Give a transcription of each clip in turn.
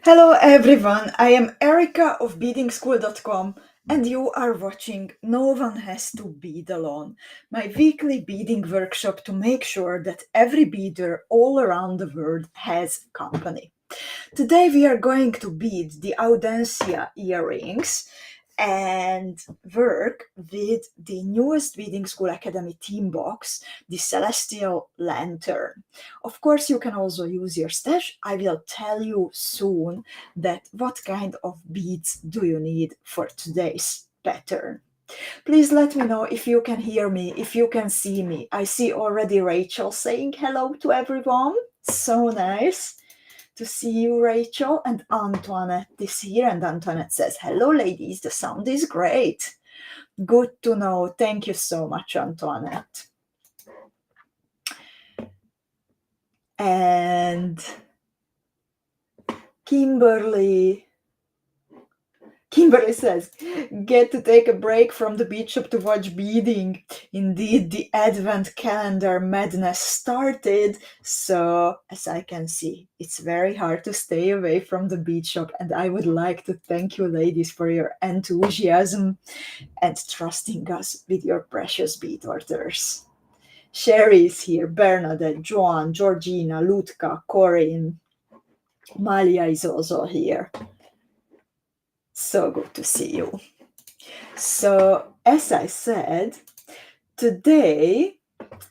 Hello everyone, I am Erika of beadingschool.com and you are watching No One Has to Bead Alone, my weekly beading workshop to make sure that every beader all around the world has company. Today we are going to bead the AUDENTIA earrings and work with the newest Beading School Academy theme box, the Celestial Lantern. Of course, you can also use your stash. I will tell you soon that what kind of beads do you need for today's pattern. Please let me know if you can hear me, if you can see me. I see already Rachel saying hello to everyone. So nice to see you, Rachel. And Antoinette is here, and Antoinette says, hello, ladies, the sound is great. Good to know. Thank you so much, Antoinette. And Kimberly says, get to take a break from the bead shop to watch beading. Indeed, the advent calendar madness started, so as I can see, it's very hard to stay away from the bead shop, and I would like to thank you ladies for your enthusiasm and trusting us with your precious bead orders. Sherry is here, Bernadette, Joan, Georgina, Lutka, Corinne, Malia is also here. So good to see you. So, as I said, today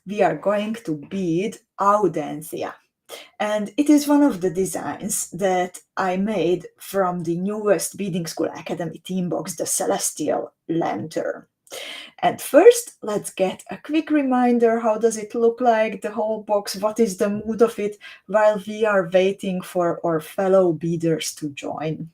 we are going to bead Audentia. And it is one of the designs that I made from the newest Beading School Academy theme box, the Celestial Lantern. And first, let's get a quick reminder, how does it look like, the whole box, what is the mood of it, while we are waiting for our fellow beaders to join.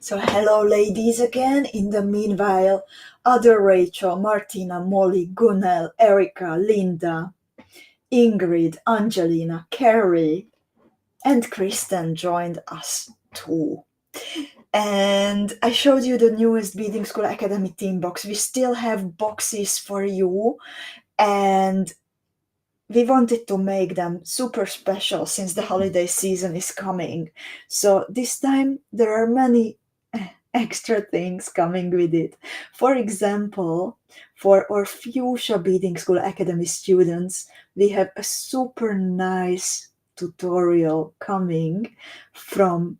So hello ladies again. In the meanwhile, other Rachel, Martina, Molly, Gunnel, Erika, Linda, Ingrid, Angelina, Carrie, and Kristen joined us too. And I showed you the newest Beading School Academy theme box. We still have boxes for you, and we wanted to make them super special since the holiday season is coming. So this time there are many extra things coming with it. For example, for our Fuchsia Beading School Academy students, we have a super nice tutorial coming from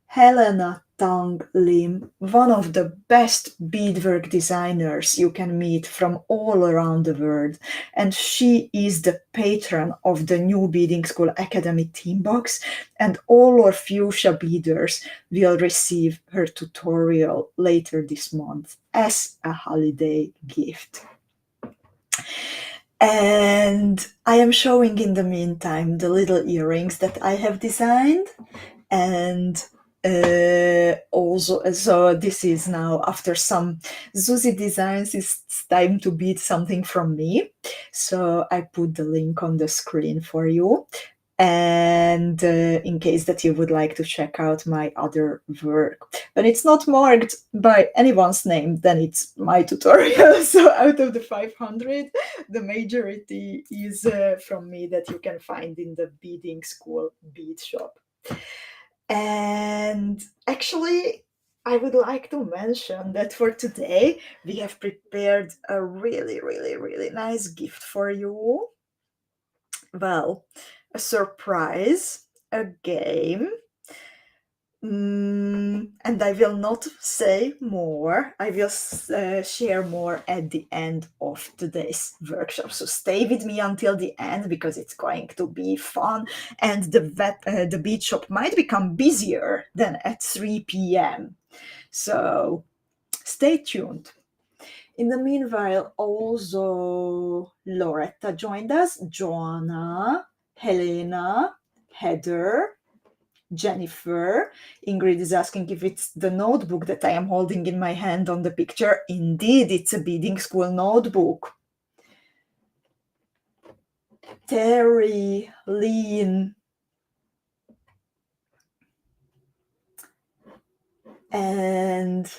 Helena Tang Lim, one of the best beadwork designers you can meet from all around the world. And she is the patron of the new Beading School Academy theme box, and all our Fuchsia beaders will receive her tutorial later this month as a holiday gift. And I am showing in the meantime the little earrings that I have designed, and also, so this is now after some Zuzi designs, it's time to bead something from me. So I put the link on the screen for you, and in case that you would like to check out my other work, but it's not marked by anyone's name, then it's my tutorial. So out of the 500, the majority is from me, that you can find in the Beading School bead shop. And actually, I would like to mention that for today, we have prepared a really, really, really nice gift for you. Well, a surprise, a game. And I will not say more. I will share more at the end of today's workshop. So stay with me until the end because it's going to be fun, and the bead shop might become busier than at 3 p.m. So stay tuned. In the meanwhile, also Loretta joined us, Joanna, Helena, Heather, Jennifer. Ingrid is asking if it's the notebook that I am holding in my hand on the picture. Indeed, it's a Beadingschool notebook. Terry, Lean, and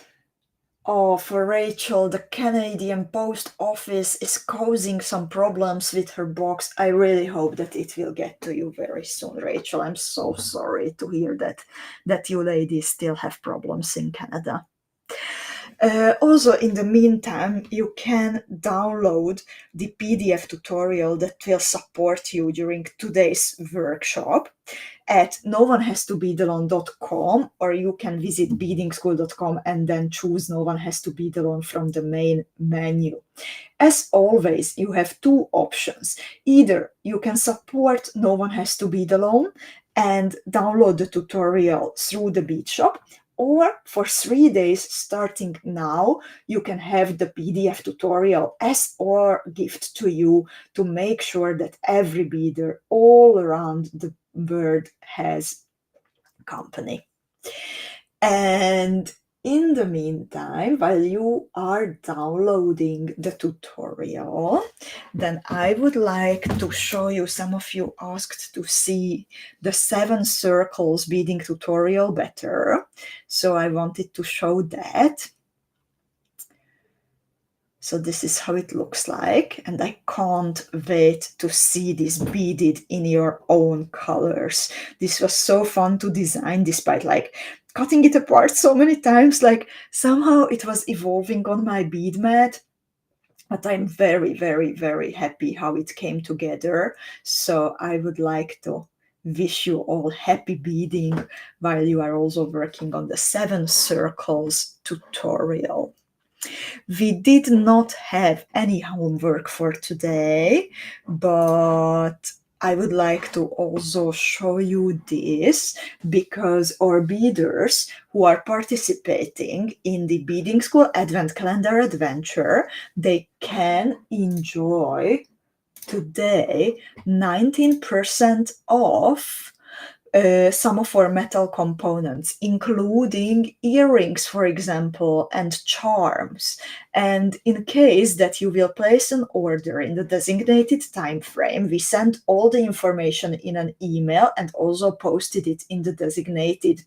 for Rachel, the Canadian Post Office is causing some problems with her box. I really hope that it will get to you very soon, Rachel. I'm so sorry to hear that you ladies still have problems in Canada. Also, in the meantime, you can download the PDF tutorial that will support you during today's workshop at noonehastobeadalone.com, or you can visit beadingschool.com and then choose No One Has to Bead Alone from the main menu. As always, you have two options. Either you can support No One Has to Bead Alone and download the tutorial through the bead shop, or for 3 days starting now, you can have the PDF tutorial as our gift to you to make sure that every beader all around the world has company. And in the meantime, while you are downloading the tutorial, then I would like to show you, some of you asked to see the 7 circles beading tutorial better. So I wanted to show that. So this is how it looks like, and I can't wait to see this beaded in your own colors. This was so fun to design, despite like cutting it apart so many times. Like somehow it was evolving on my bead mat, but I'm very, very, very happy how it came together. So I would like to wish you all happy beading while you are also working on the 7 circles tutorial. We did not have any homework for today, but I would like to also show you this because our beaders who are participating in the Beading School Advent Calendar Adventure, they can enjoy today 19% off some of our metal components, including earrings, for example, and charms. And in case that you will place an order in the designated time frame, we sent all the information in an email and also posted it in the designated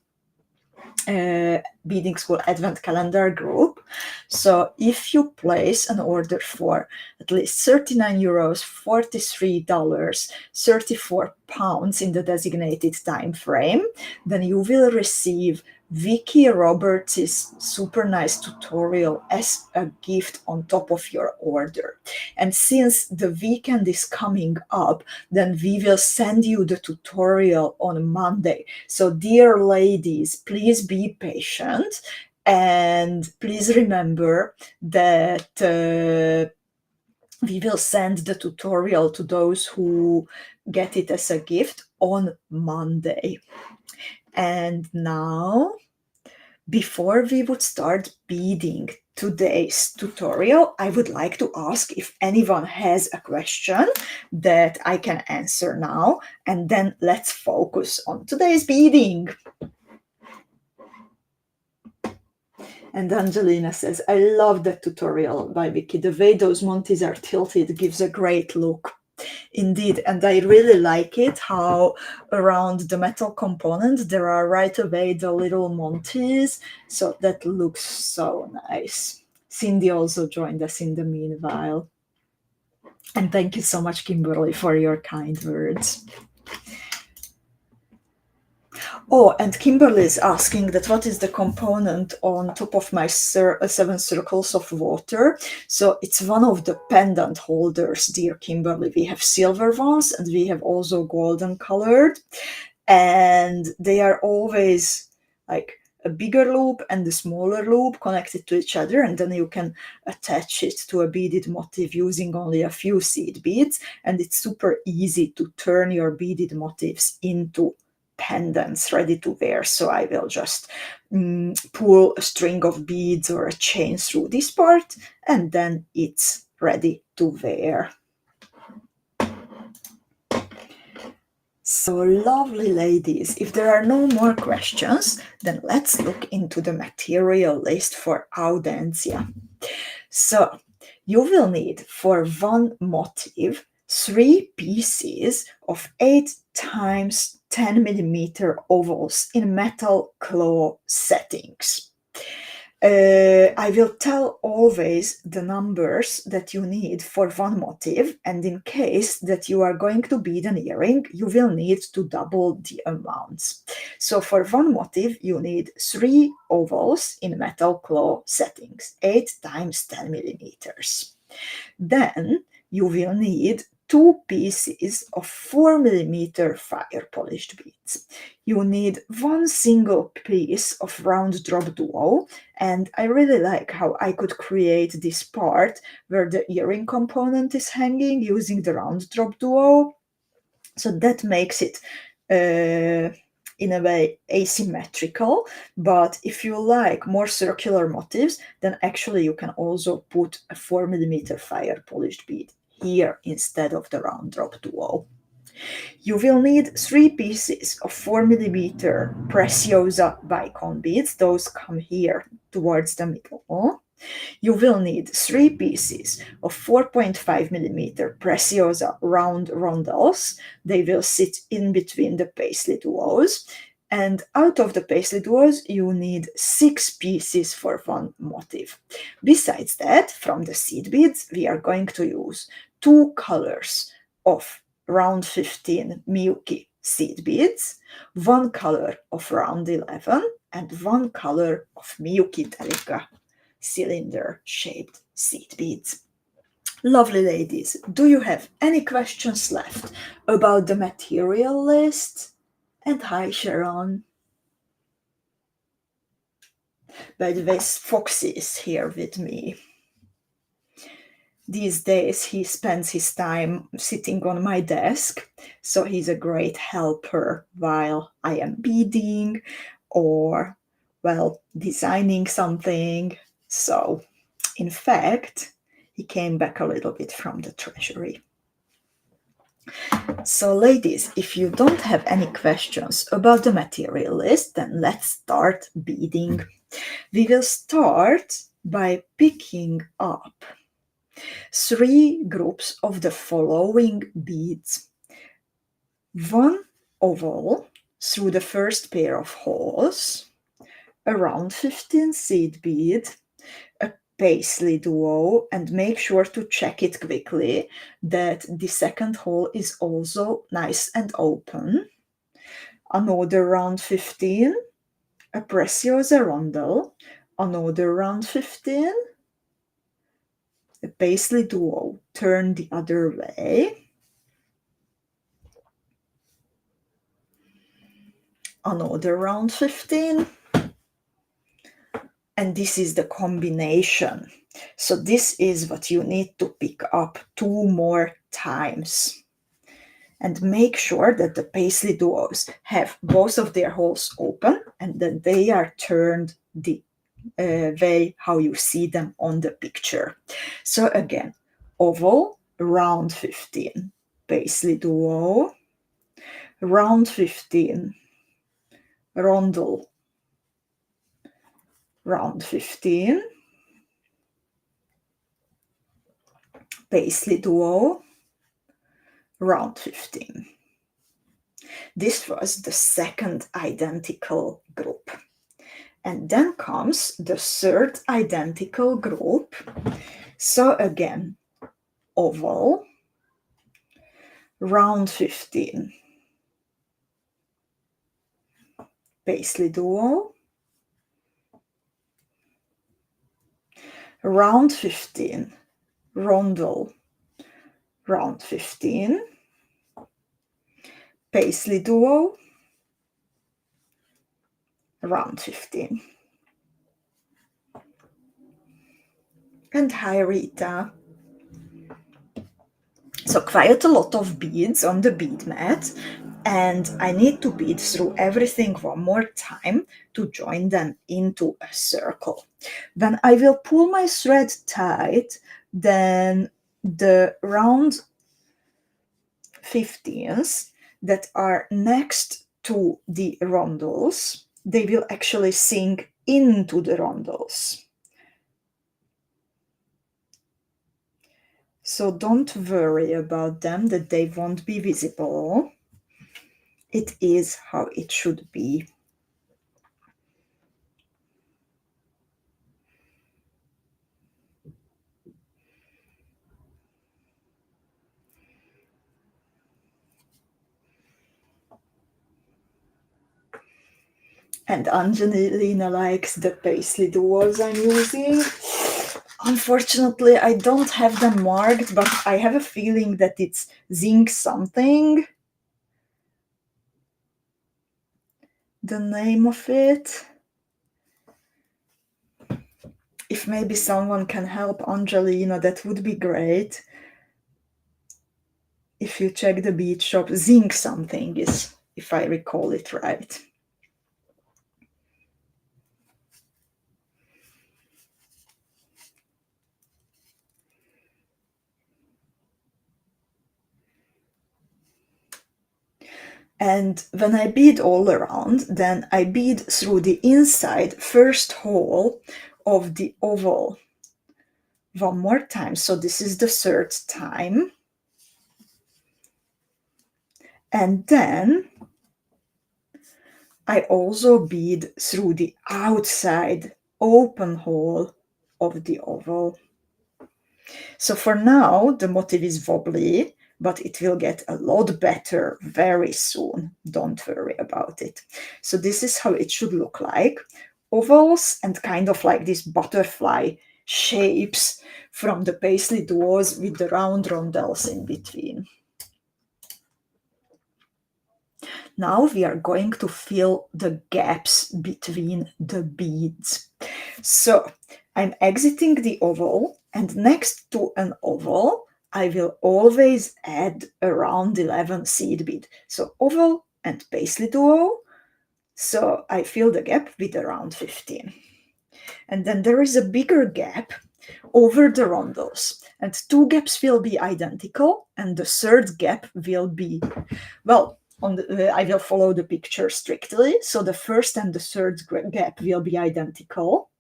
Beading School Advent Calendar group. So if you place an order for at least €39, $43, 34 pounds in the designated time frame, then you will receive Vicky Roberts' super nice tutorial as a gift on top of your order. And since the weekend is coming up, then we will send you the tutorial on Monday. So dear ladies, please be patient, and please remember that we will send the tutorial to those who get it as a gift on Monday. And now, before we would start beading today's tutorial, I would like to ask if anyone has a question that I can answer now, and then let's focus on today's beading. And Angelina says, I love that tutorial by Vicky. The way those monties are tilted gives a great look. Indeed, and I really like it how around the metal component there are right away the little monties, so that looks so nice. Cindy also joined us in the meanwhile. And thank you so much, Kimberly, for your kind words. Oh, and Kimberly is asking that what is the component on top of my 7 circles of water. So it's one of the pendant holders, dear Kimberly. We have silver ones and we have also golden colored. And they are always like a bigger loop and a smaller loop connected to each other, and then you can attach it to a beaded motif using only a few seed beads, and it's super easy to turn your beaded motifs into pendants ready to wear. So I will just pull a string of beads or a chain through this part, and then it's ready to wear. So lovely, ladies. If there are no more questions, then let's look into the material list for AUDENTIA. So you will need for one motif 3 pieces of 8 times 10 millimeter ovals in metal claw settings. I will tell always the numbers that you need for one motif, and in case that you are going to bead an earring, you will need to double the amounts. So for one motif, you need 3 ovals in metal claw settings, 8 times 10 millimeters. Then you will need 2 pieces of 4 millimeter fire polished beads. You need 1 single piece of Round DropDuo, and I really like how I could create this part where the earring component is hanging using the Round DropDuo. So that makes it in a way asymmetrical, but if you like more circular motifs, then actually you can also put a 4 millimeter fire polished bead here instead of the Round DropDuo. You will need 3 pieces of 4 millimeter Preciosa bicone beads. Those come here towards the middle. You will need 3 pieces of 4.5 millimeter Preciosa round rondelles. They will sit in between the PaisleyDuos. And out of the PaisleyDuos, you need 6 pieces for one motif. Besides that, from the seed beads, we are going to use 2 colors of round 15 Miyuki seed beads, 1 color of round 11, and 1 color of Miyuki Delica cylinder-shaped seed beads. Lovely, ladies. Do you have any questions left about the material list? And hi, Sharon. By the way, Foxy is here with me. These days he spends his time sitting on my desk, so he's a great helper while I am beading or, well, designing something. So, in fact, he came back a little bit from the treasury. So, ladies, if you don't have any questions about the material list, then let's start beading. We will start by picking up 3 groups of the following beads. 1 oval through the first pair of holes, a round 15 seed bead, a PaisleyDuo, and make sure to check it quickly that the second hole is also nice and open. Another round 15, a Preciosa Rondelle, another round 15, a PaisleyDuo, turn the other way, another round 15, and this is the combination. So this is what you need to pick up 2 more times. And make sure that the PaisleyDuos have both of their holes open and that they are turned the way how you see them on the picture. So again, oval, round 15, PaisleyDuo, round 15, rondelle, round 15, PaisleyDuo, round 15. This was the second identical group. And then comes the third identical group. So again, oval, round 15, PaisleyDuo, round 15, rondelle, round 15, PaisleyDuo, round 15. And hi, Rita. So quite a lot of beads on the bead mat, and I need to bead through everything one more time to join them into a circle. When I will pull my thread tight, then the round 15s that are next to the rondels, they will actually sink into the rondels. So don't worry about them, that they won't be visible. It is how it should be. And Angelina likes the PaisleyDuos I'm using. Unfortunately, I don't have them marked, but I have a feeling that it's zinc something. The name of it. If maybe someone can help Angelina, that would be great. If you check the bead shop, zinc something is, if I recall it right. And when I bead all around, then I bead through the inside first hole of the oval one more time. So this is the third time. And then I also bead through the outside open hole of the oval. So for now, the motif is wobbly, but it will get a lot better very soon. Don't worry about it. So this is how it should look like. Ovals and kind of like these butterfly shapes from the PaisleyDuos with the round rondelles in between. Now we are going to fill the gaps between the beads. So I'm exiting the oval, and next to an oval, I will always add a round 11 seed bead. So oval and PaisleyDuo. So I fill the gap with a round 15. And then there is a bigger gap over the rondels. And two gaps will be identical, and the third gap will be, well, I will follow the picture strictly. So the first and the third gap will be identical.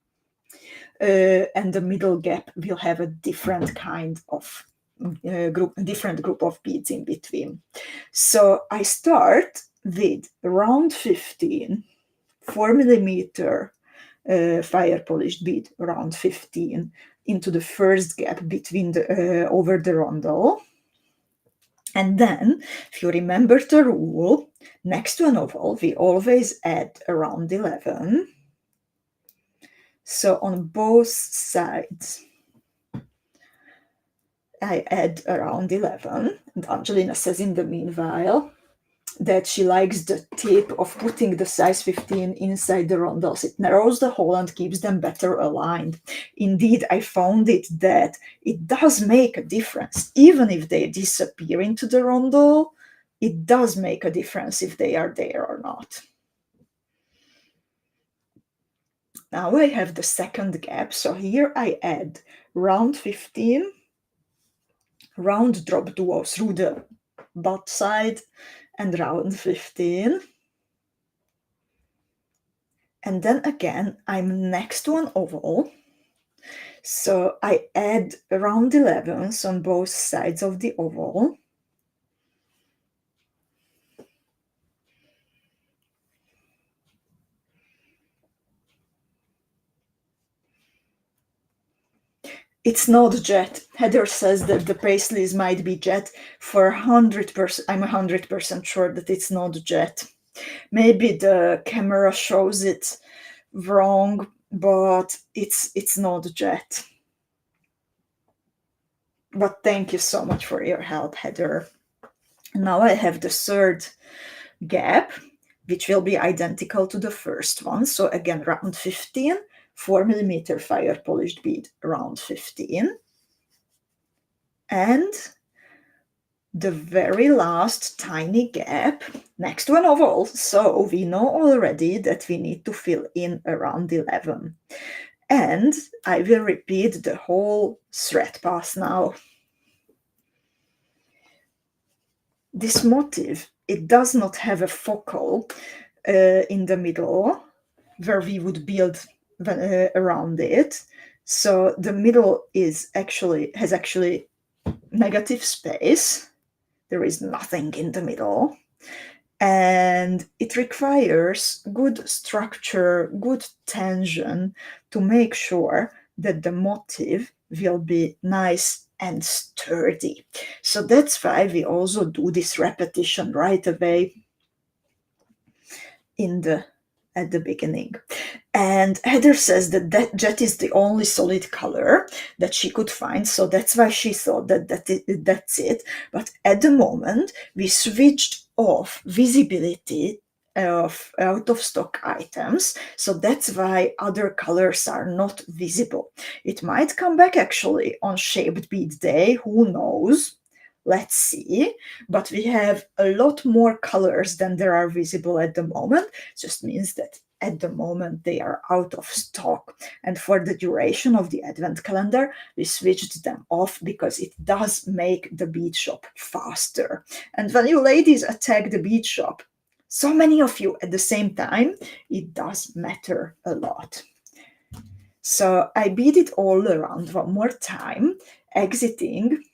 And the middle gap will have a different kind of different group of beads in between. So I start with round 15, 4mm fire polished bead, round 15, into the first gap between the over the rondel. And then, if you remember the rule, next to an oval, we always add a round 11. So on both sides, I add around 11. And Angelina says in the meanwhile that she likes the tip of putting the size 15 inside the rondels. It narrows the hole and keeps them better aligned. Indeed, I found it that it does make a difference. Even if they disappear into the rondel, it does make a difference if they are there or not. Now I have the second gap. So here I add round 15, round DropDuo through the butt side, and round 15. And then again, I'm next to an oval. So I add round 11s on both sides of the oval. It's not jet. Heather says that the Paisleys might be jet. For 100%, I'm 100% sure that it's not jet. Maybe the camera shows it wrong, but it's not jet. But thank you so much for your help, Heather. Now I have the third gap. which will be identical to the first one. So again, round 15, 4mm fire polished bead, round 15. And the very last tiny gap next to an oval. So we know already that we need to fill in around 11. And I will repeat the whole thread pass now. This motif, it does not have a focal in the middle where we would build around it. So the middle has actually negative space. There is nothing in the middle. And it requires good structure, good tension to make sure that the motif will be nice and sturdy. So that's why we also do this repetition right away at the beginning. And Heather says that jet is the only solid color that she could find, so that's why she thought that's it. But at the moment, we switched off visibility of out of stock items, so that's why other colors are not visible. It might come back actually on Shaped Bead Day, who knows? Let's see. But we have a lot more colors than there are visible at the moment. It just means that at the moment they are out of stock. And for the duration of the advent calendar, we switched them off because it does make the bead shop faster. And when you ladies attack the bead shop, so many of you at the same time, it does matter a lot. So I bead it all around one more time, exiting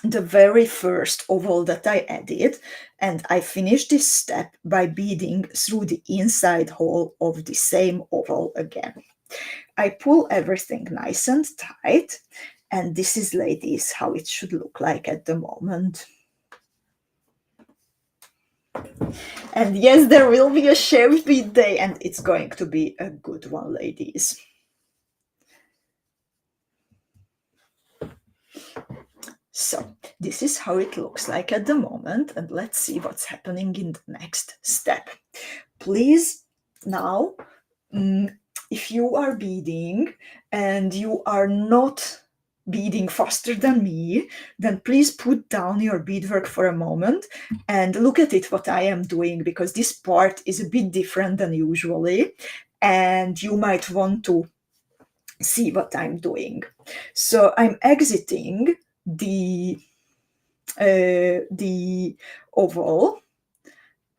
the very first oval that I added, and I finished this step by beading through the inside hole of the same oval again. I pull everything nice and tight, and this is, ladies, how it should look like at the moment. And yes, there will be a Shaped Bead Day, and it's going to be a good one, ladies. So this is how it looks like at the moment, and let's see what's happening in the next step. Please now, if you are beading and you are not beading faster than me, then please put down your beadwork for a moment and look at it what I am doing, because this part is a bit different than usually, and you might want to see what I'm doing. So I'm exiting the oval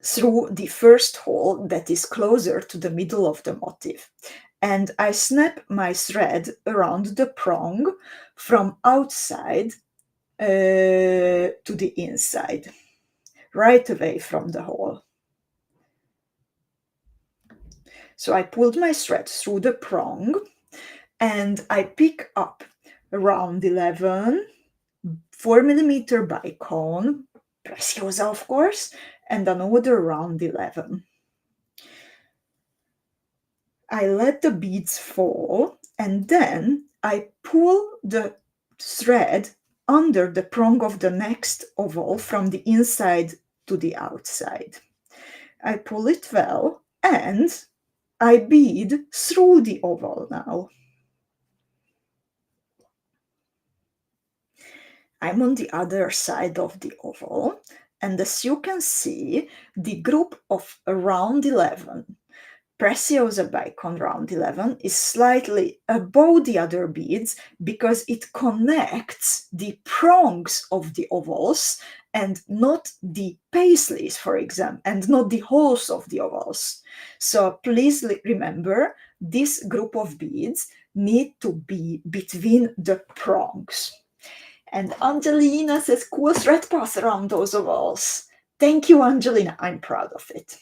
through the first hole that is closer to the middle of the motif, and I snap my thread around the prong from outside to the inside, right away from the hole. So I pulled my thread through the prong and I pick up round 11, 4mm bicone, Preciosa of course, and another round 11. I let the beads fall, and then I pull the thread under the prong of the next oval from the inside to the outside. I pull it well, and I bead through the oval now. I'm on the other side of the oval, and as you can see, the group of round 11, Preciosa bicone round 11, is slightly above the other beads because it connects the prongs of the ovals and not the paisleys, for example, and not the holes of the ovals. So please remember, this group of beads need to be between the prongs. And Angelina says, cool thread pass around those ovals. Thank you, Angelina. I'm proud of it.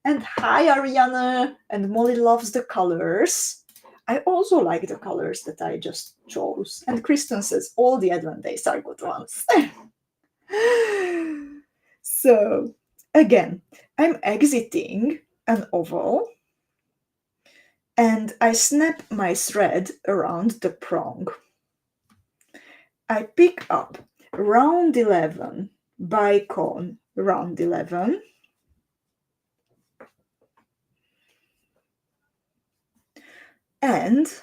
And hi, Ariana. And Molly loves the colors. I also like the colors that I just chose. And Kristen says, all the Advent days are good ones. So, again, I'm exiting an oval. And I snap my thread around the prong. I pick up round 11, bicone round 11, and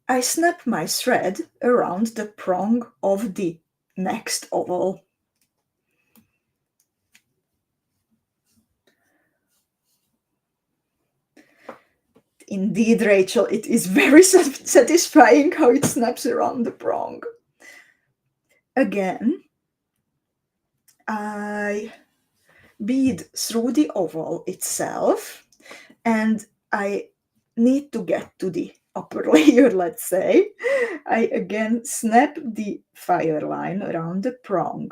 I snap my thread around the prong of the next oval. Indeed, Rachel, it is very satisfying how it snaps around the prong. Again, I bead through the oval itself, and I need to get to the upper layer, let's say. I again snap the fire line around the prong.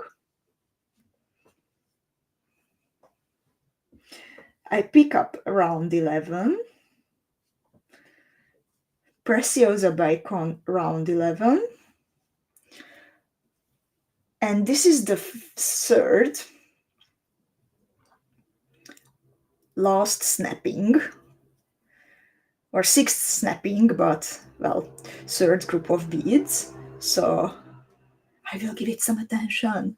I pick up round 11, Preciosa bicone round 11, and this is the third last snapping, or sixth snapping, but, well, third group of beads, so I will give it some attention.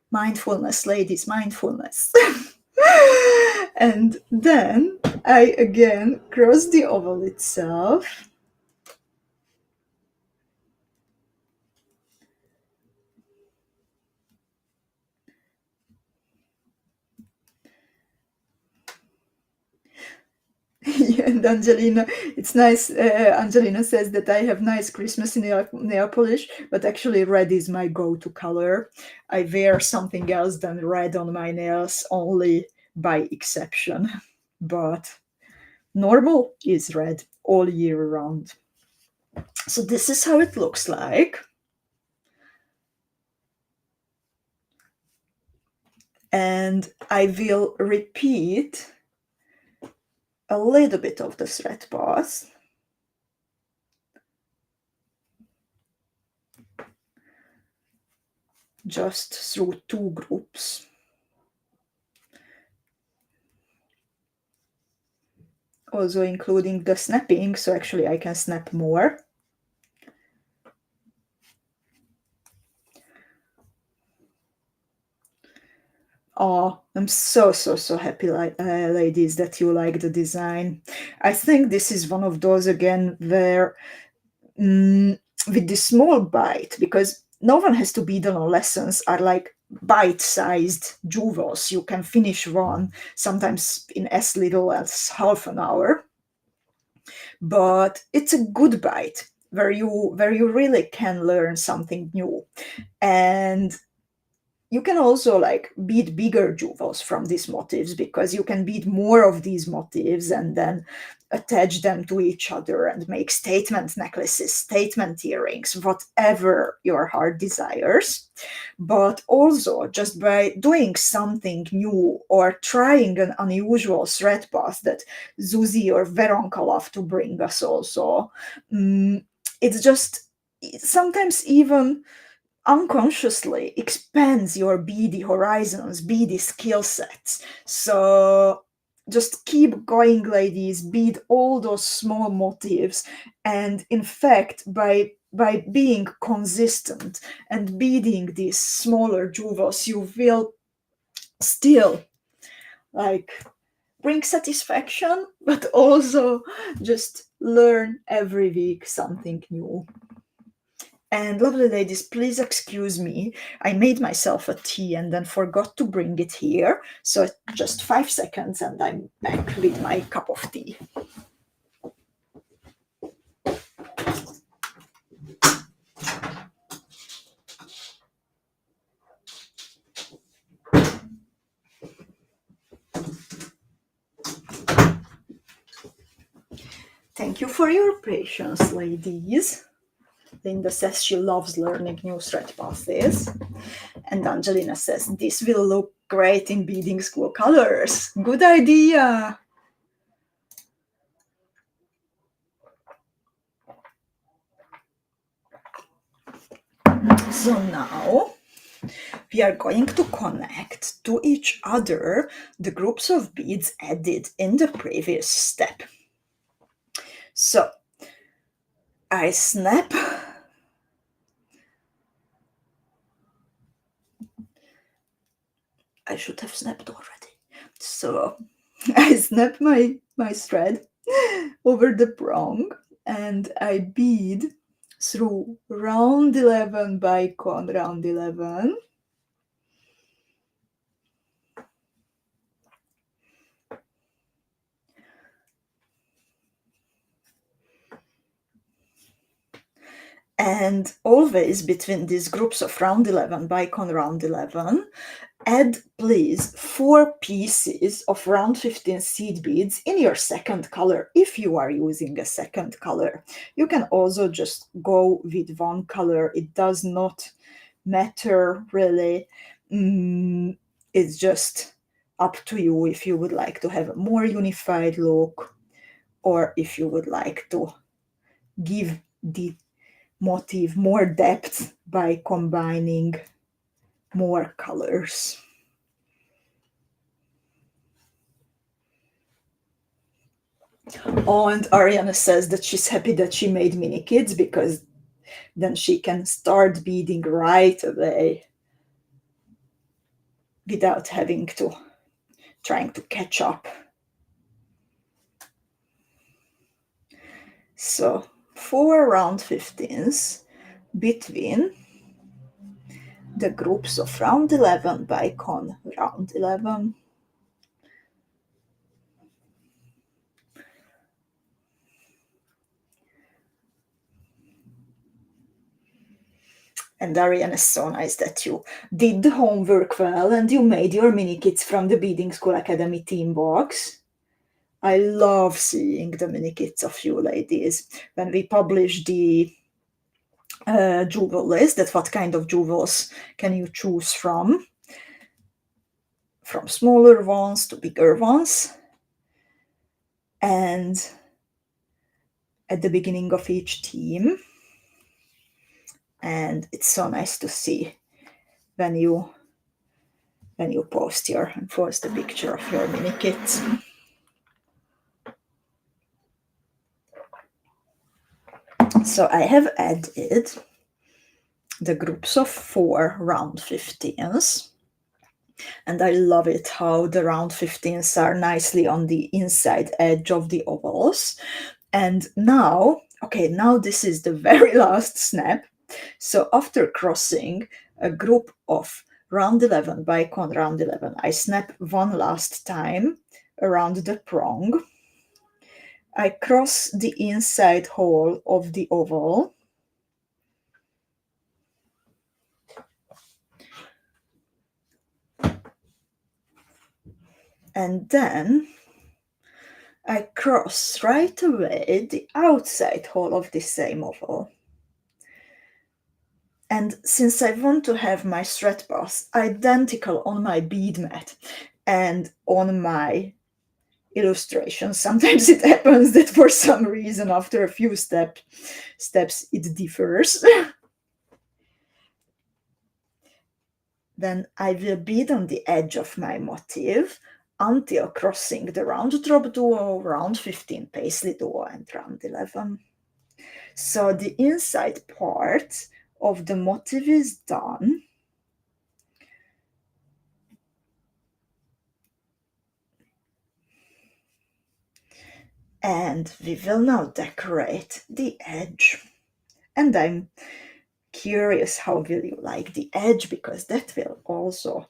Mindfulness, ladies, mindfulness. And then I again cross the oval itself. And Angelina, it's nice. Angelina says that I have nice Christmas nail polish, but actually red is my go-to color. I wear something else than red on my nails only by exception, but normal is red all year round. So this is how it looks like. And I will repeat a little bit of the thread pass. Just through two groups. Also including the snapping, so actually I can snap more. Oh, I'm so happy, ladies, that you like the design. I think this is one of those, again, where with this small bite, because no one has to bead on lessons, are like bite-sized jewels. You can finish one sometimes in as little as half an hour, but it's a good bite where you really can learn something new. And you can also like bead bigger jewels from these motifs, because you can bead more of these motifs and then attach them to each other and make statement necklaces, statement earrings, whatever your heart desires. But also, just by doing something new or trying an unusual thread path that Zuzi or Veronka love to bring us also, it's just sometimes even unconsciously expands your beady horizons, beady skill sets. So just keep going, ladies, bead all those small motifs, and in fact, by being consistent and beading these smaller jewels, you will still like bring satisfaction, but also just learn every week something new. And lovely ladies, please excuse me. I made myself a tea and then forgot to bring it here. So just 5 seconds and I'm back with my cup of tea. Thank you for your patience, ladies. Linda says she loves learning new thread passes. And Angelina says, this will look great in beading school colors. Good idea. So now we are going to connect to each other the groups of beads added in the previous step. So I snap I should have snapped already. So I snap my thread over the prong, and I bead through round 11 bicone, round 11, and always between these groups of round 11 bicone, round 11, add please 4 pieces of round 15 seed beads in your second color if you are using a second color. You can also just go with one color. It does not matter really. It's just up to you if you would like to have a more unified look or if you would like to give the motif more depth by combining more colors. Oh, and Ariana says that she's happy that she made mini kits because then she can start beading right away without having to trying to catch up. So 4 round 15s between the groups of round 11 bicone, round 11. And Ariane, is so nice that you did the homework well and you made your mini kits from the Beadingschool Academy team box. I love seeing the mini kits of you ladies. When we publish the jewel list, that what kind of jewels can you choose from smaller ones to bigger ones. And at the beginning of each team, and it's so nice to see when you post the picture of your mini kits. So I have added the groups of 4 round 15s, and I love it how the round 15s are nicely on the inside edge of the ovals. And now, okay, now this is the very last snap. So after crossing a group of round 11 bicone, round 11, I snap one last time around the prong. I cross the inside hole of the oval. And then I cross right away the outside hole of the same oval. And since I want to have my thread path identical on my bead mat and on my illustration, sometimes it happens that for some reason after a few steps it differs. Then I will bead on the edge of my motif until crossing the Round DropDuo, Round 15 PaisleyDuo, and Round 11. So the inside part of the motif is done. And we will now decorate the edge. And I'm curious how will you like the edge, because that will also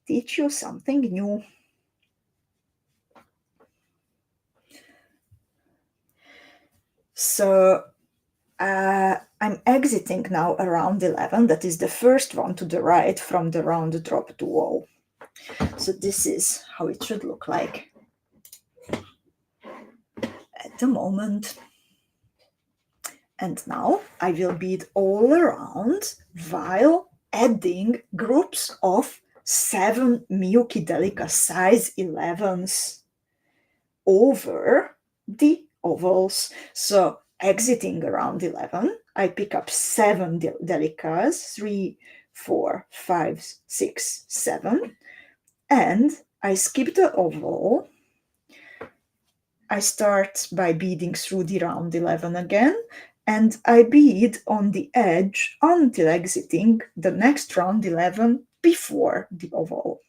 teach you something new. So I'm exiting now around 11. That is the first one to the right from the Round DropDuo. So this is how it should look like at the moment. And now I will bead all around while adding groups of 7 Miyuki Delica size 11s over the ovals. So exiting around 11, I pick up 7 Delicas, 3, 4, 5, 6, 7, and I skip the oval. I start by beading through the round 11 again, and I bead on the edge until exiting the next round 11 before the oval.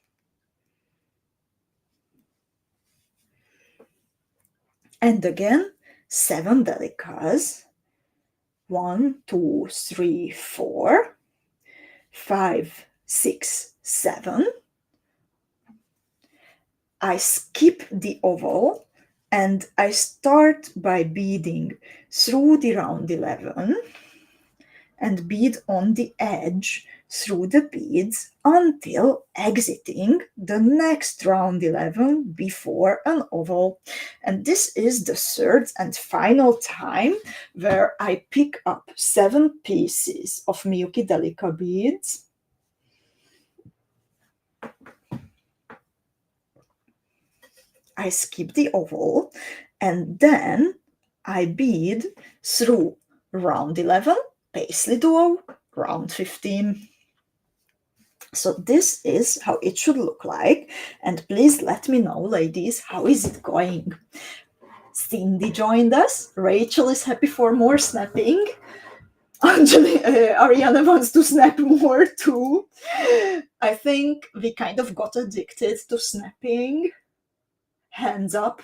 And again, 7 delicas. 1, 2, 3, 4, 5, 6, 7. I skip the oval and I start by beading through the round 11 and bead on the edge through the beads until exiting the next round 11 before an oval. And this is the third and final time where I pick up 7 pieces of Miyuki Delica beads. I skip the oval and then I bead through round 11, PaisleyDuo, round 15. So this is how it should look like. And please let me know, ladies, how is it going? Cindy joined us. Rachel is happy for more snapping. Ariana wants to snap more too. I think we kind of got addicted to snapping. Hands up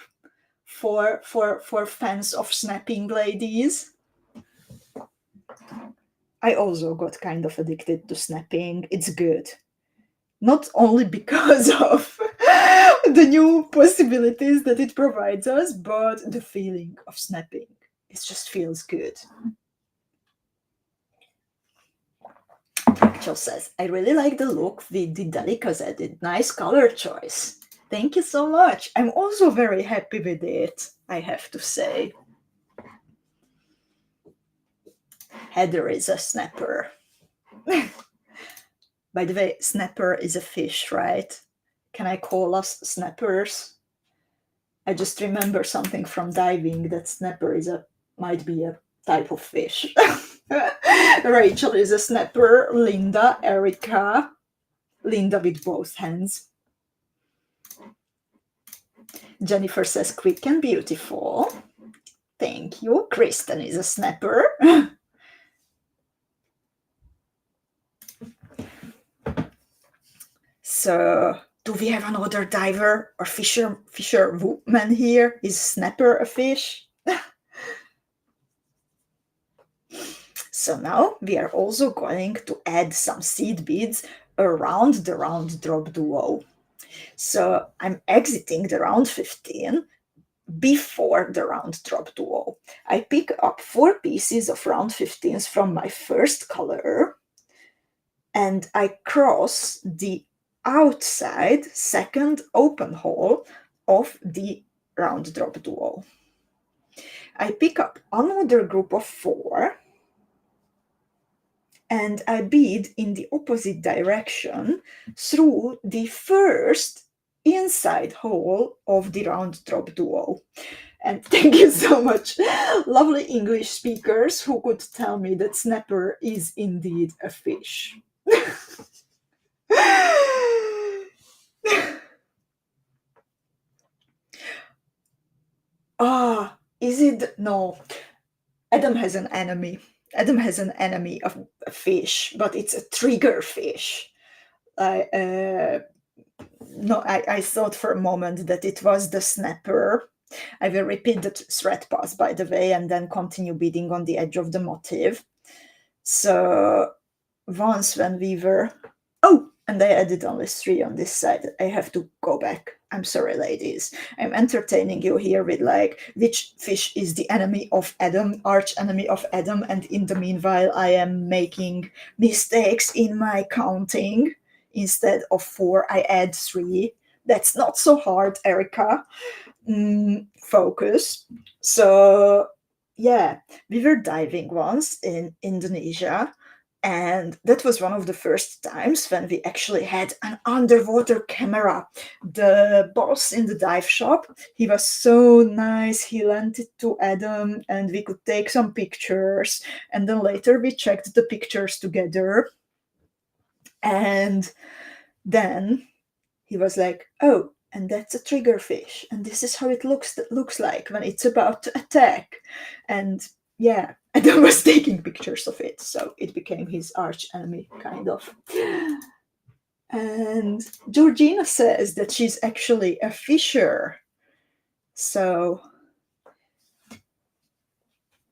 for fans of snapping, ladies. I also got kind of addicted to snapping. It's good. Not only because of the new possibilities that it provides us, but the feeling of snapping. It just feels good. Rachel says, I really like the look with the Delicas added. Nice color choice. Thank you so much. I'm also very happy with it, I have to say. Heather is a snapper. By the way, snapper is a fish, right? Can I call us snappers? I just remember something from diving that snapper might be a type of fish. Rachel is a snapper. Linda, Erika. Linda with both hands. Jennifer says quick and beautiful. Thank you. Kristen is a snapper. So, do we have another diver or fisher woman here? Is snapper a fish? So now we are also going to add some seed beads around the Round DropDuo. So I'm exiting the round 15 before the Round DropDuo. I pick up 4 pieces of round 15s from my first color and I cross the outside second open hole of the Round DropDuo. I pick up another group of 4 and I bead in the opposite direction through the first inside hole of the Round DropDuo. And thank you so much, lovely English speakers who could tell me that snapper is indeed a fish. Is it? No. Adam has an enemy. Adam has an enemy of a fish, but it's a trigger fish. I thought for a moment that it was the snapper. I will repeat the thread pass, by the way, and then continue beading on the edge of the motif. So once when we were... Oh, and I added only 3 on this side. I have to go back. I'm sorry, ladies. I'm entertaining you here with like, which fish is the enemy of Adam, arch enemy of Adam, and in the meanwhile, I am making mistakes in my counting. Instead of 4, I add 3. That's not so hard, Erika. Focus. So, yeah, we were diving once in Indonesia. And that was one of the first times when we actually had an underwater camera. The boss in the dive shop, he was so nice. He lent it to Adam and we could take some pictures. And then later we checked the pictures together. And then he was like, oh, and that's a triggerfish. And this is how it looks like when it's about to attack. And yeah, and I was taking pictures of it, so it became his arch enemy, kind of. And Georgina says that she's actually a fisher. So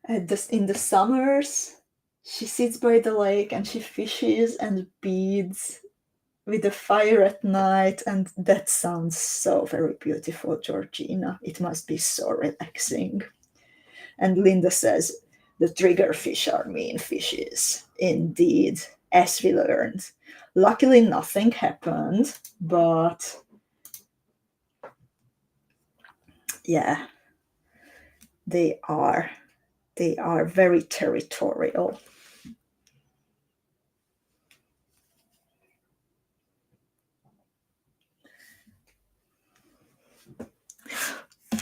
In the summers, she sits by the lake and she fishes and beads with a fire at night, and that sounds so very beautiful, Georgina. It must be so relaxing. And Linda says, the triggerfish are mean fishes. Indeed, as we learned. Luckily, nothing happened, but yeah, they are very territorial.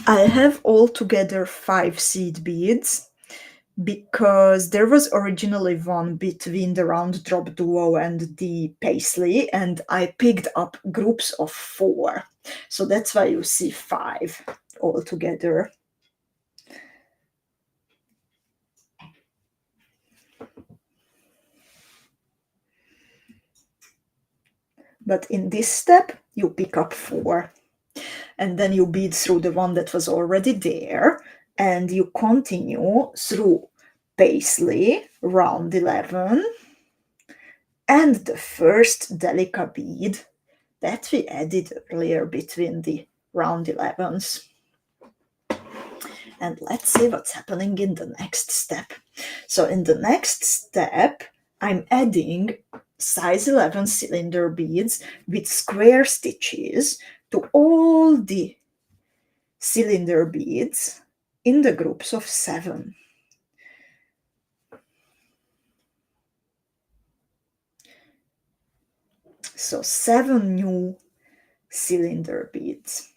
I have altogether 5 seed beads because there was originally one between the Round DropDuo and the Paisley, and I picked up groups of 4. So that's why you see 5 altogether. But in this step, you pick up 4. And then you bead through the one that was already there, and you continue through Paisley, round 11, and the first Delica bead that we added earlier between the round 11s. And let's see what's happening in the next step. So in the next step, I'm adding size 11 cylinder beads with square stitches to all the cylinder beads in the groups of 7. So 7 new cylinder beads.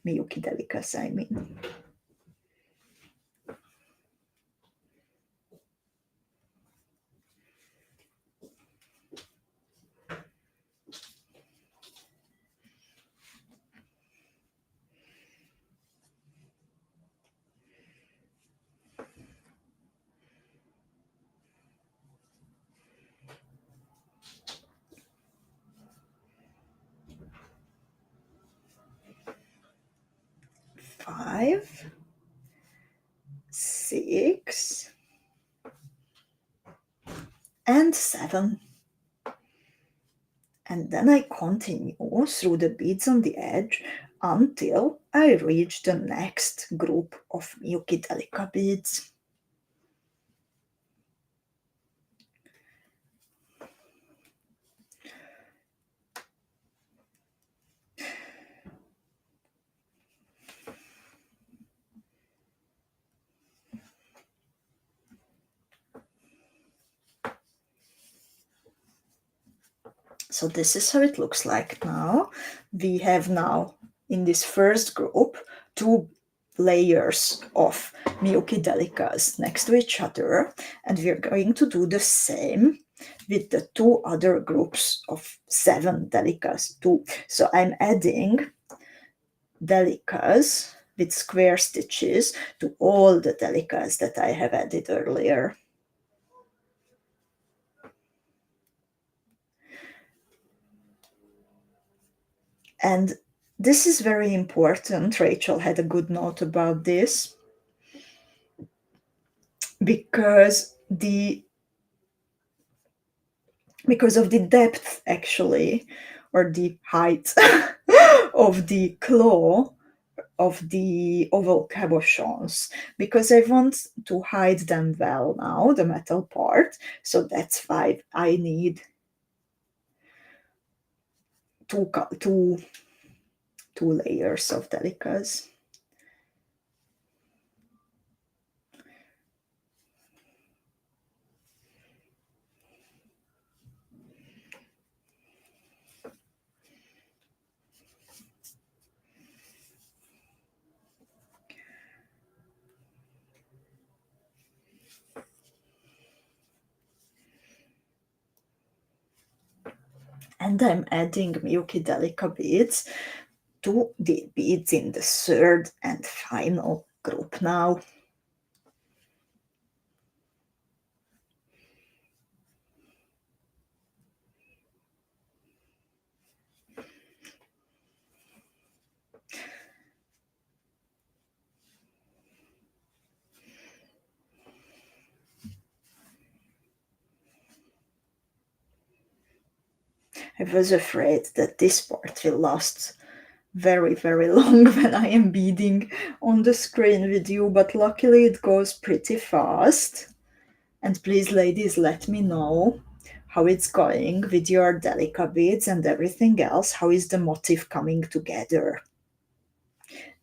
Miyuki Delicas, I mean. Five, 6, and 7. And then I continue through the beads on the edge until I reach the next group of Miyuki Delica beads. So this is how it looks like now. We have now in this first group 2 layers of Miyuki Delicas next to each other, and we're going to do the same with the 2 other groups of 7 Delicas too. So I'm adding Delicas with square stitches to all the Delicas that I have added earlier. And this is very important. Rachel had a good note about this because of the depth, actually, or the height of the claw of the oval cabochons, because I want to hide them well now, the metal part. So that's why I need two layers of Delicas. And I'm adding Miyuki Delica beads to the beads in the third and final group now. I was afraid that this part will last very, very long when I am beading on the screen with you, but luckily it goes pretty fast. And please, ladies, let me know how it's going with your Delica beads and everything else. How is the motif coming together?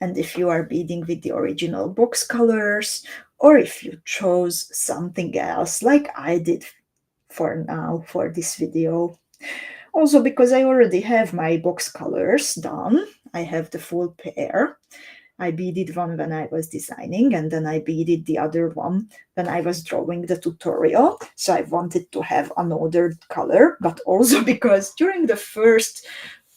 And if you are beading with the original box colors, or if you chose something else like I did for now for this video. Also, because I already have my box colors done, I have the full pair. I beaded one when I was designing, and then I beaded the other one when I was drawing the tutorial. So I wanted to have another color, but also because during the first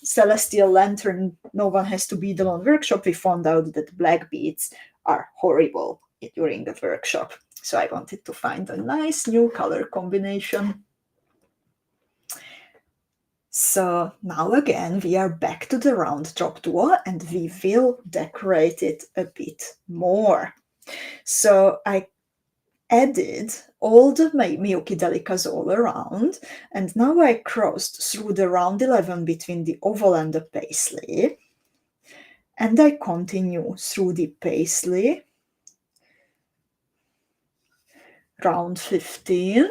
Celestial Lantern No One Has to Bead Alone workshop, we found out that black beads are horrible during the workshop. So I wanted to find a nice new color combination. So now again, we are back to the Round DropDuo, and we will decorate it a bit more. So I added all the Miyuki Delicas all around, and now I crossed through the round 11 between the oval and the paisley, and I continue through the paisley, round 15,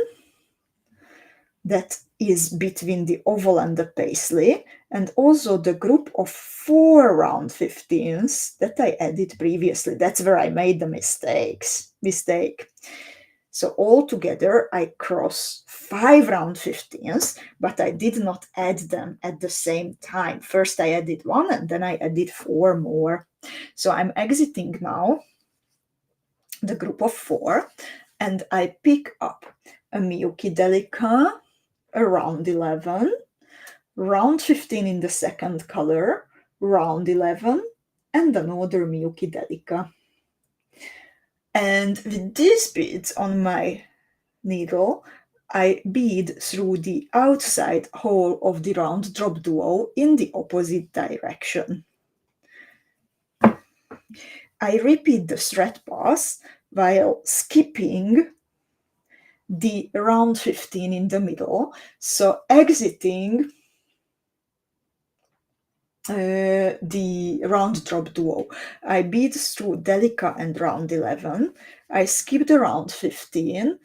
that is between the oval and the paisley, and also the group of 4 round 15s that I added previously. That's where I made the mistake. So all together I cross 5 round 15s, but I did not add them at the same time. First I added 1 and then I added 4 more. So I'm exiting now the group of 4, and I pick up a Miyuki Delica, a round 11, round 15 in the second color, round 11, and another Miyuki Delica. And with these beads on my needle, I bead through the outside hole of the Round DropDuo in the opposite direction. I repeat the thread pass while skipping the round 15 in the middle, so exiting the Round DropDuo. I bead through Delica and round 11, I skip the round 15,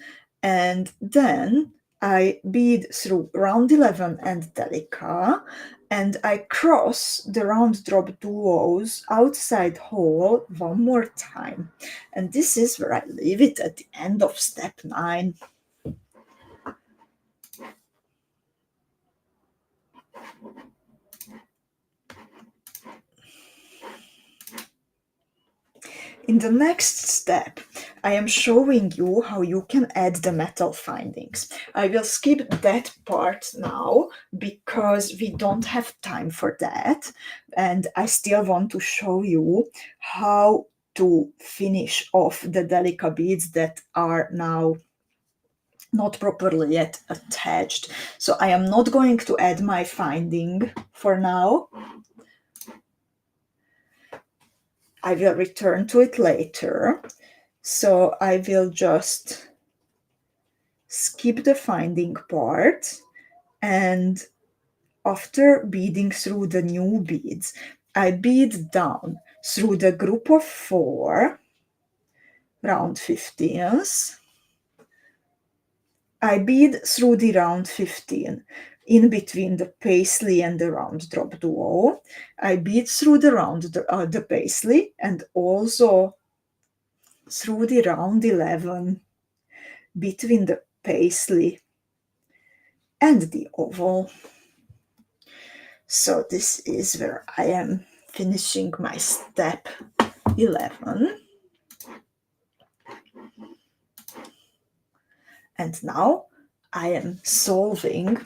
and then I bead through round 11 and Delica, and I cross the Round DropDuo's outside hole one more time. And this is where I leave it at the end of step 9. In the next step, I am showing you how you can add the metal findings. I will skip that part now because we don't have time for that, and I still want to show you how to finish off the Delica beads that are now not properly yet attached. So I am not going to add my finding for now. I will return to it later. So I will just skip the finding part, and after beading through the new beads, I bead down through the group of 4 round 15s. I bead through the round 15 in between the paisley and the Round DropDuo. I bead through the paisley and also through the round 11 between the paisley and the oval. So this is where I am finishing my step 11. And now I am solving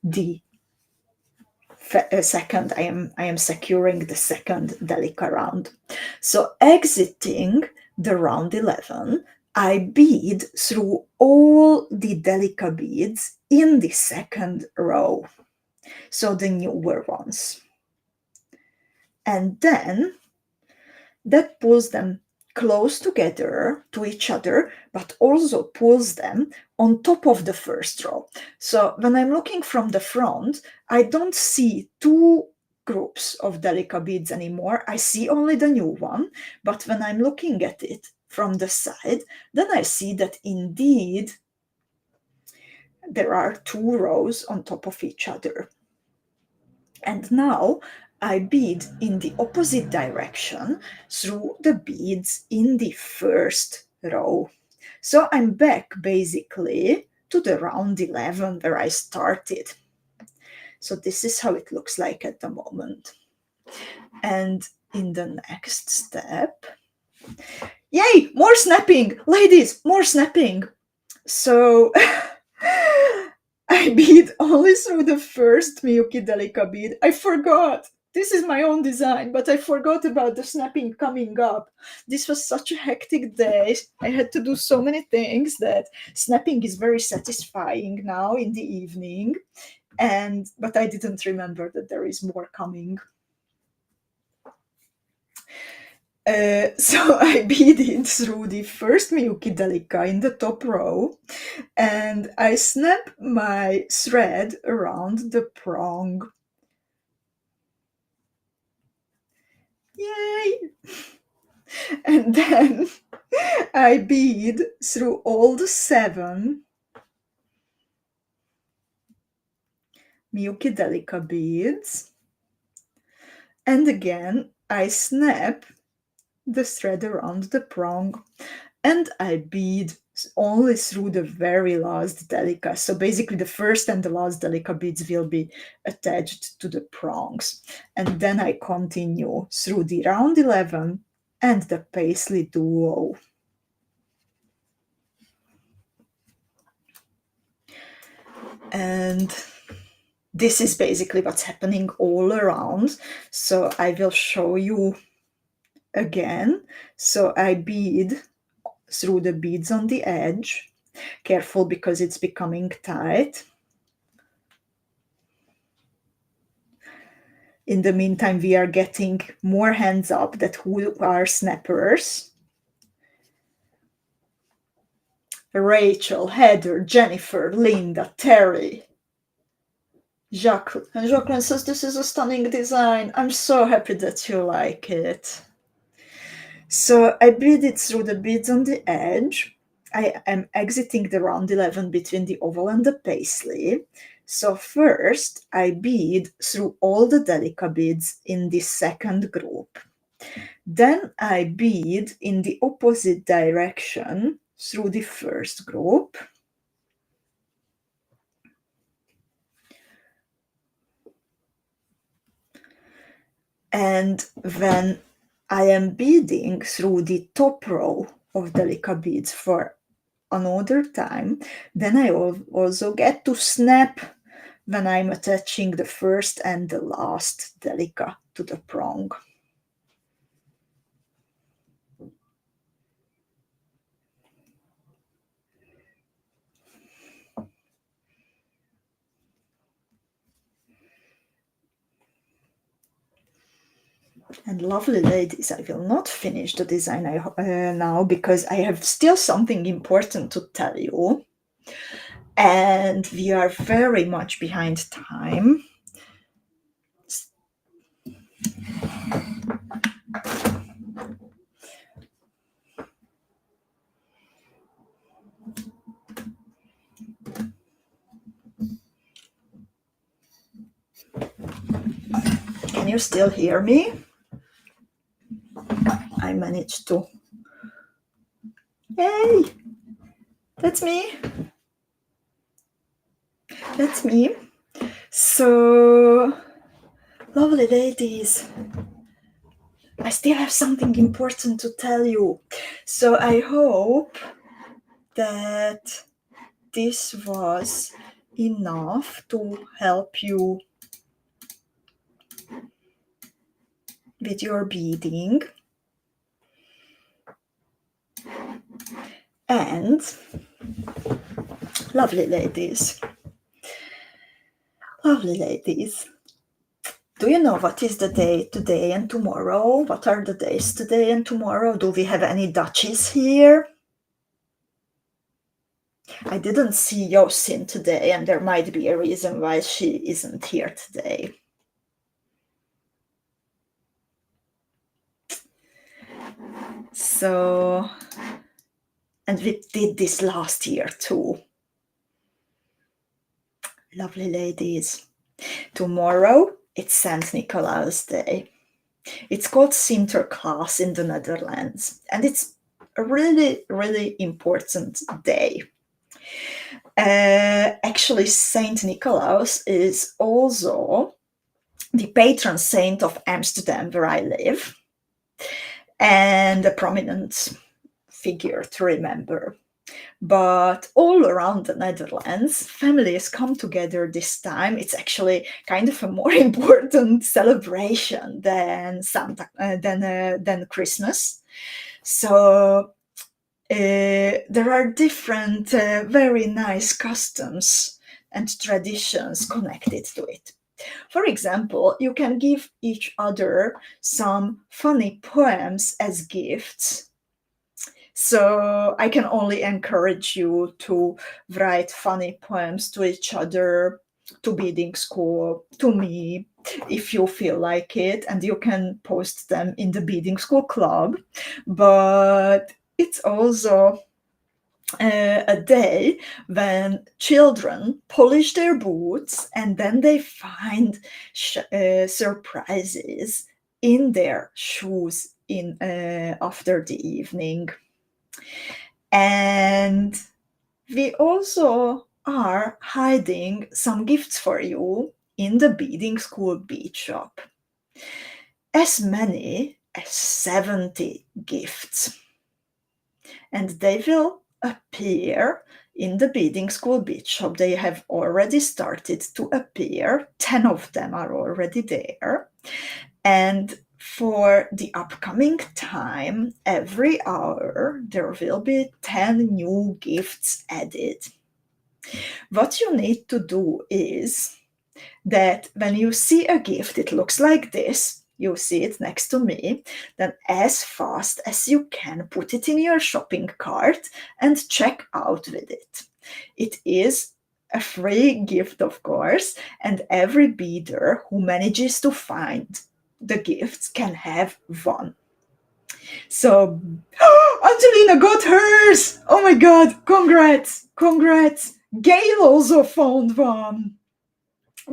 the second, I am securing the second Delica round. So exiting the round 11, I bead through all the Delica beads in the second row, so the newer ones. And then that pulls them close together to each other, but also pulls them on top of the first row. So when I'm looking from the front, I don't see two groups of Delica beads anymore. I see only the new one, but when I'm looking at it from the side, then I see that indeed there are two rows on top of each other. And now I bead in the opposite direction through the beads in the first row. So I'm back basically to the round 11 where I started. So this is how it looks like at the moment. And in the next step, yay, more snapping, ladies, more snapping. So I bead only through the first Miyuki Delica bead. I forgot. This is my own design, but I forgot about the snapping coming up. This was such a hectic day. I had to do so many things that snapping is very satisfying now in the evening. But I didn't remember that there is more coming. So I beaded through the first Miyuki Delica in the top row, and I snap my thread around the prong. Yay! And then I bead through all the 7 Miyuki Delica beads, and again I snap the thread around the prong, and I bead only through the very last Delica. So basically the first and the last Delica beads will be attached to the prongs. And then I continue through the round 11 and the PaisleyDuo. And this is basically what's happening all around. So I will show you again. So I bead through the beads on the edge. Careful because it's becoming tight. In the meantime, we are getting more hands up that who are snappers. Rachel, Heather, Jennifer, Linda, Terry, Jacqueline. And Jacqueline says, this is a stunning design. I'm so happy that you like it. So I bead it through the beads on the edge. I am exiting the round 11 between the oval and the paisley. So first I bead through all the Delica beads in the second group. Then I bead in the opposite direction through the first group. And when I am beading through the top row of Delica beads for another time, then I also get to snap when I'm attaching the first and the last Delica to the prong. And lovely ladies, I will not finish the design now because I have still something important to tell you. And we are very much behind time. Can you still hear me? I managed to. Yay! That's me. That's me. So, lovely ladies, I still have something important to tell you. So I hope that this was enough to help you with your beading. And lovely ladies, Do you know what is the day today and tomorrow? What are the days today and tomorrow? Do we have any Dutchies here? I didn't see Yosin today, and there might be a reason why she isn't here today. So, and we did this last year too. Lovely ladies. Tomorrow, it's St. Nicolaas Day. It's called Sinterklaas in the Netherlands, and it's a really, really important day. Actually, Saint Nicolaas is also the patron saint of Amsterdam, where I live, and a prominent figure to remember. But all around the Netherlands, families come together this time. It's actually kind of a more important celebration than than Christmas. So there are different, very nice customs and traditions connected to it. For example, you can give each other some funny poems as gifts. So I can only encourage you to write funny poems to each other, to Beadingschool, to me, if you feel like it, and you can post them in the Beadingschool club. But it's also a day when children polish their boots and then they find surprises in their shoes after the evening. And we also are hiding some gifts for you in the Beadingschool bead shop. As many as 70 gifts. And they will appear in the Beadingschool bead shop. They have already started to appear. 10 of them are already there. And for the upcoming time, every hour, there will be 10 new gifts added. What you need to do is that when you see a gift, it looks like this, you see it next to me, then as fast as you can, put it in your shopping cart and check out with it. It is a free gift, of course, and every beader who manages to find the gifts can have one. So, Angelina got hers! Oh my god, congrats! Congrats! Gail also found one!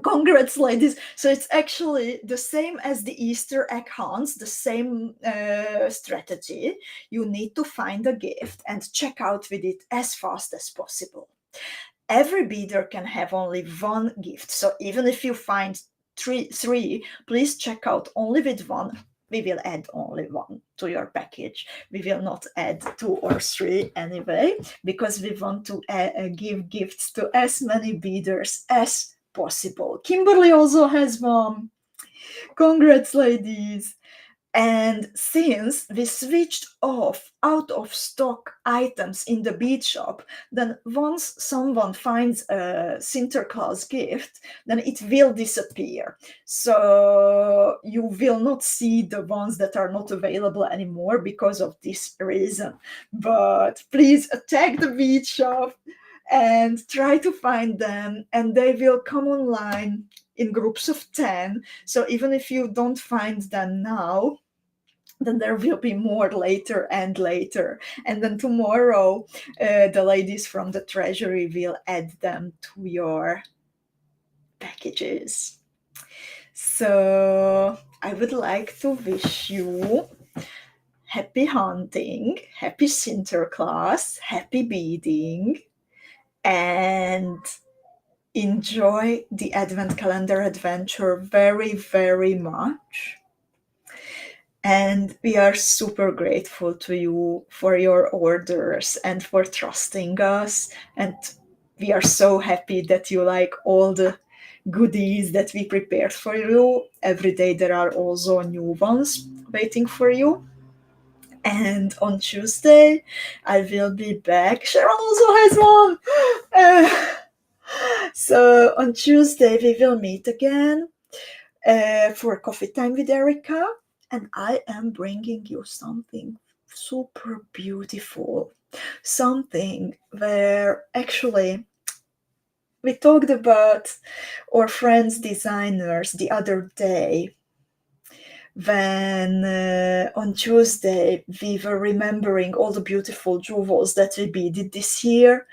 Congrats, ladies. So it's actually the same as the Easter egg hunts, the same strategy. You need to find a gift and check out with it as fast as possible. Every beader can have only one gift. So even if you find three, please check out only with one. We will add only one to your package. We will not add 2 or 3 anyway, because we want to give gifts to as many beaders as possible. Kimberly also has one. Congrats, ladies. And since we switched off out of stock items in the bead shop, then once someone finds a Sinterklaas gift, then it will disappear. So you will not see the ones that are not available anymore because of this reason. But please attack the bead shop and try to find them, and they will come online in groups of 10. So even if you don't find them now, then there will be more later and later. And then tomorrow, the ladies from the treasury will add them to your packages. So I would like to wish you happy hunting, happy Sinterklaas, happy beading, and enjoy the Advent Calendar adventure very, very much. And we are super grateful to you for your orders and for trusting us. And we are so happy that you like all the goodies that we prepared for you. Every day there are also new ones waiting for you. And on Tuesday, I will be back. Sharon also has one. So on Tuesday, we will meet again. for Coffee Time with Erika, and I am bringing you something super beautiful, something where actually we talked about our friends designers the other day when on Tuesday we were remembering all the beautiful jewels that we beaded this year.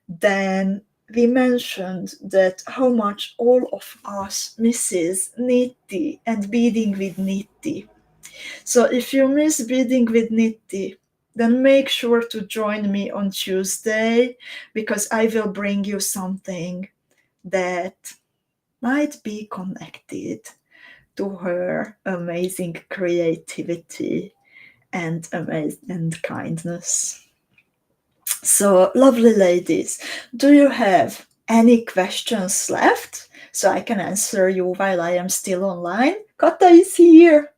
Then we mentioned that how much all of us misses Nitty and beading with Nitty. So if you miss beading with Nitty, then make sure to join me on Tuesday, because I will bring you something that might be connected to her amazing creativity and kindness. So, lovely ladies, do you have any questions left so I can answer you while I am still online? Kata is here.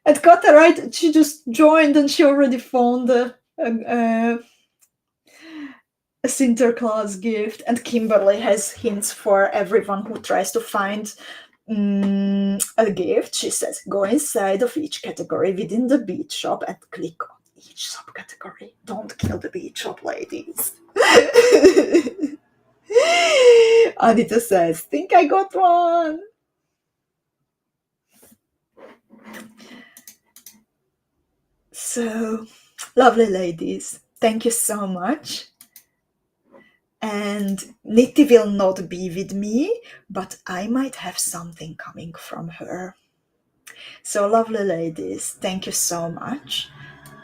And Kata, right? She just joined and she already found a Sinterklaas gift. And Kimberly has hints for everyone who tries to find a gift. She says, go inside of each category within the bead shop and click on each subcategory. Don't kill the bead shop, ladies. Anita says, think I got one. So, lovely ladies, thank you so much. And Nitty will not be with me, but I might have something coming from her. So, lovely ladies, thank you so much.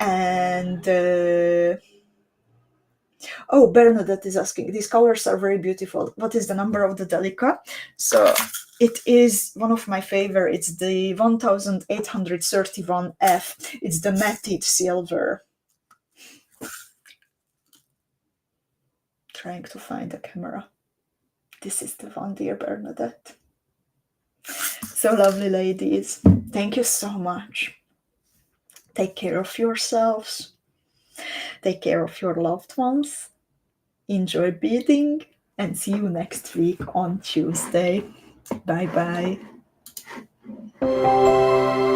And oh, Bernadette is asking, these colors are very beautiful. What is the number of the Delica? So it is one of my favorites. It's the 1831F. It's the matted silver. Trying to find the camera. This is the one, dear Bernadette. So lovely ladies. Thank you so much. Take care of yourselves. Take care of your loved ones. Enjoy beading and see you next week on Tuesday. Bye bye.